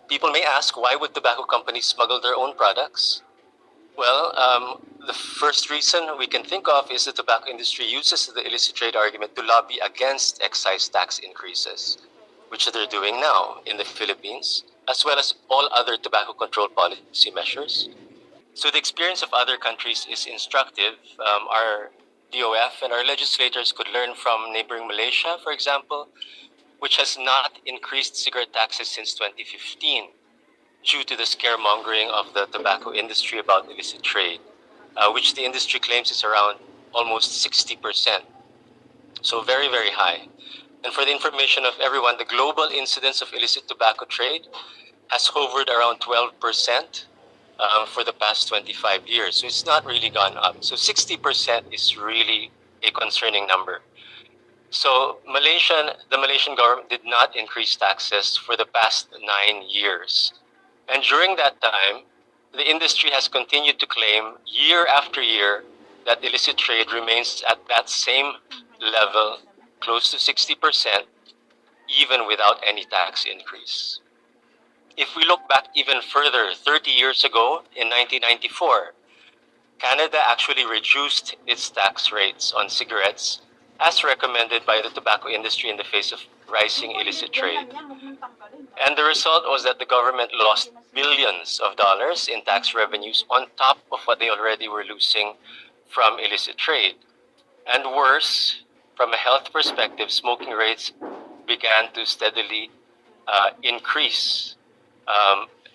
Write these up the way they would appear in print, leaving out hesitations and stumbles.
People may ask, why would tobacco companies smuggle their own products? Well, the first reason we can think of is the tobacco industry uses the illicit trade argument to lobby against excise tax increases, which they're doing now in the Philippines, as well as all other tobacco control policy measures. So the experience of other countries is instructive. Our DOF and our legislators could learn from neighboring Malaysia, for example, which has not increased cigarette taxes since 2015 due to the scaremongering of the tobacco industry about illicit trade, which the industry claims is around almost 60%. So very, very high. And for the information of everyone, the global incidence of illicit tobacco trade has hovered around 12% for the past 25 years. So it's not really gone up. So 60% is really a concerning number. So the Malaysian government did not increase taxes for the past 9 years. And during that time, the industry has continued to claim year after year that illicit trade remains at that same level, close to 60%, even without any tax increase. If we look back even further, 30 years ago, in 1994, Canada actually reduced its tax rates on cigarettes as recommended by the tobacco industry in the face of rising illicit trade. And the result was that the government lost billions of dollars in tax revenues on top of what they already were losing from illicit trade. And worse, from a health perspective, smoking rates began to steadily increase,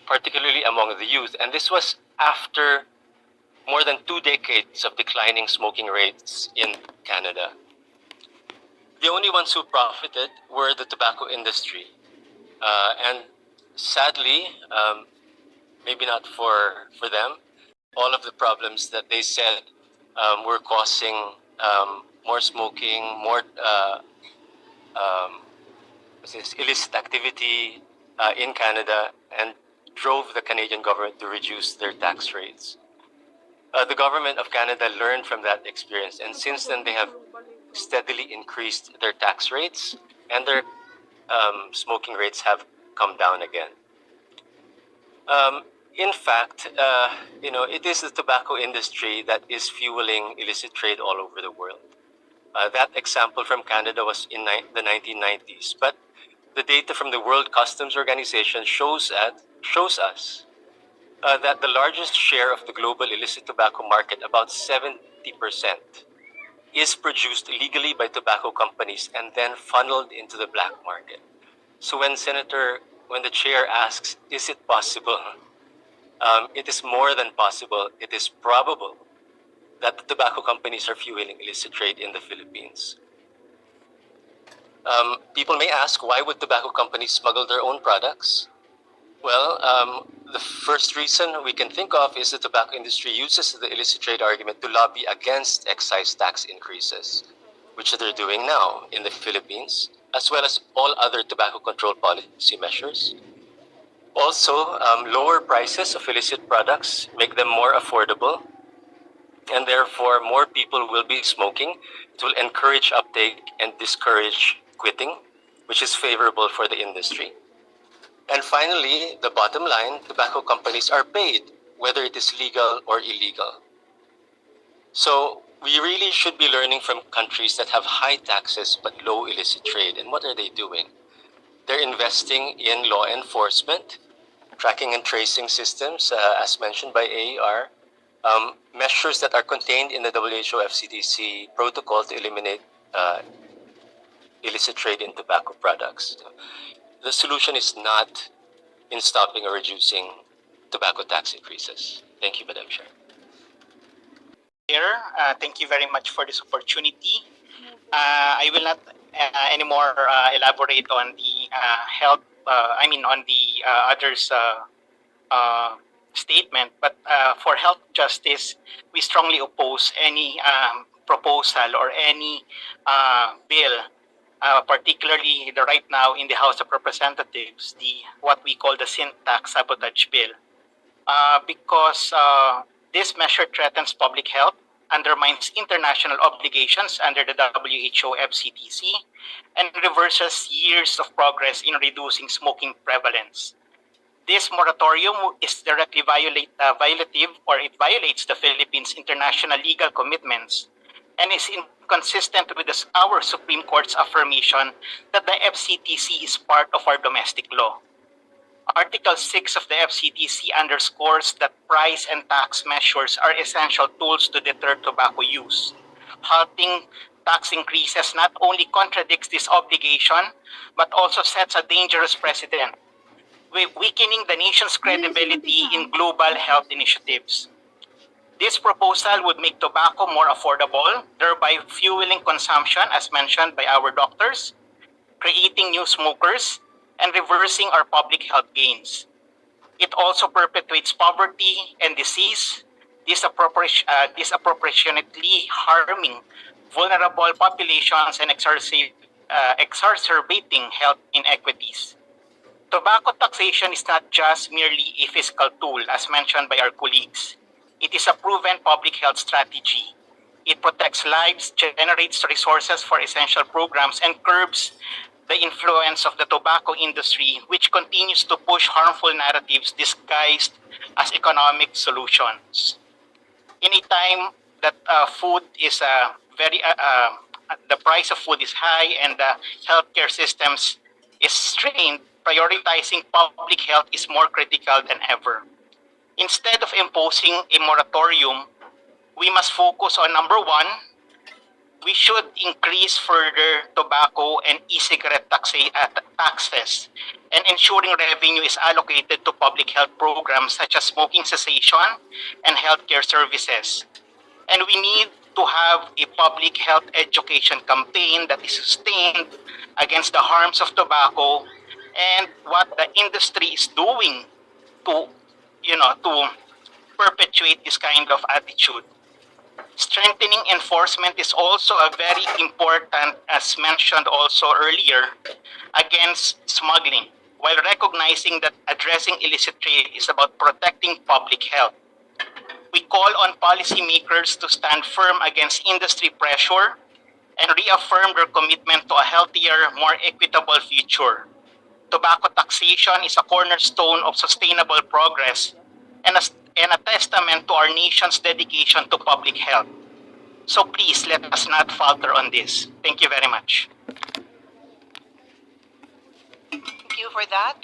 particularly among the youth. And this was after more than 2 decades of declining smoking rates in Canada. The only ones who profited were the tobacco industry. And sadly, maybe not for them, all of the problems that they said were causing more smoking, more illicit activity in Canada, and drove the Canadian government to reduce their tax rates. The government of Canada learned from that experience, and since then they have steadily increased their tax rates, and their smoking rates have come down again. In fact, it is the tobacco industry that is fueling illicit trade all over the world. That example from Canada was in the 1990s, but the data from the World Customs Organization shows us that the largest share of the global illicit tobacco market, about 70%, is produced illegally by tobacco companies and then funneled into the black market. So when the chair asks, is it possible? It is more than possible. It is probable that the tobacco companies are fueling illicit trade in the Philippines. People may ask, why would tobacco companies smuggle their own products? Well, the first reason we can think of is the tobacco industry uses the illicit trade argument to lobby against excise tax increases, which they're doing now in the Philippines, as well as all other tobacco control policy measures. Also, lower prices of illicit products make them more affordable, and therefore more people will be smoking. It will encourage uptake and discourage quitting, which is favorable for the industry. And finally, the bottom line, tobacco companies are paid, whether it is legal or illegal. So we really should be learning from countries that have high taxes but low illicit trade. And what are they doing? They're investing in law enforcement, tracking and tracing systems, as mentioned by AER, measures that are contained in the WHO FCTC protocol to eliminate illicit trade in tobacco products. The solution is not in stopping or reducing tobacco tax increases. Thank you, Madam Chair. Thank you very much for this opportunity. I will not anymore elaborate on the on the others' statement, but for health justice, we strongly oppose any proposal or any bill, particularly right now in the House of Representatives, what we call the sin tax sabotage bill, because this measure threatens public health, undermines international obligations under the WHO FCTC, and reverses years of progress in reducing smoking prevalence. This moratorium is directly violative, or it violates the Philippines' international legal commitments and is inconsistent with our Supreme Court's affirmation that the FCTC is part of our domestic law. Article 6 of the FCTC underscores that price and tax measures are essential tools to deter tobacco use. Halting tax increases not only contradicts this obligation, but also sets a dangerous precedent, weakening the nation's credibility in global health initiatives. This proposal would make tobacco more affordable, thereby fueling consumption, as mentioned by our doctors, creating new smokers, and reversing our public health gains. It also perpetuates poverty and disease, disproportionately harming vulnerable populations and exacerbating health inequities. Tobacco taxation is not just merely a fiscal tool, as mentioned by our colleagues. It is a proven public health strategy. It protects lives, generates resources for essential programs, and curbs the influence of the tobacco industry, which continues to push harmful narratives disguised as economic solutions. In a time that food is the price of food is high and the healthcare systems is strained, prioritizing public health is more critical than ever. Instead of imposing a moratorium, we must focus on number one, we should increase further tobacco and e-cigarette taxes and ensuring revenue is allocated to public health programs such as smoking cessation and healthcare services. And we need to have a public health education campaign that is sustained against the harms of tobacco and what the industry is doing to perpetuate this kind of attitude. Strengthening enforcement is also a very important, as mentioned also earlier, against smuggling, while recognizing that addressing illicit trade is about protecting public health. We call on policymakers to stand firm against industry pressure and reaffirm their commitment to a healthier, more equitable future. Tobacco taxation is a cornerstone of sustainable progress and a testament to our nation's dedication to public health. So please, let us not falter on this. Thank you very much. Thank you for that.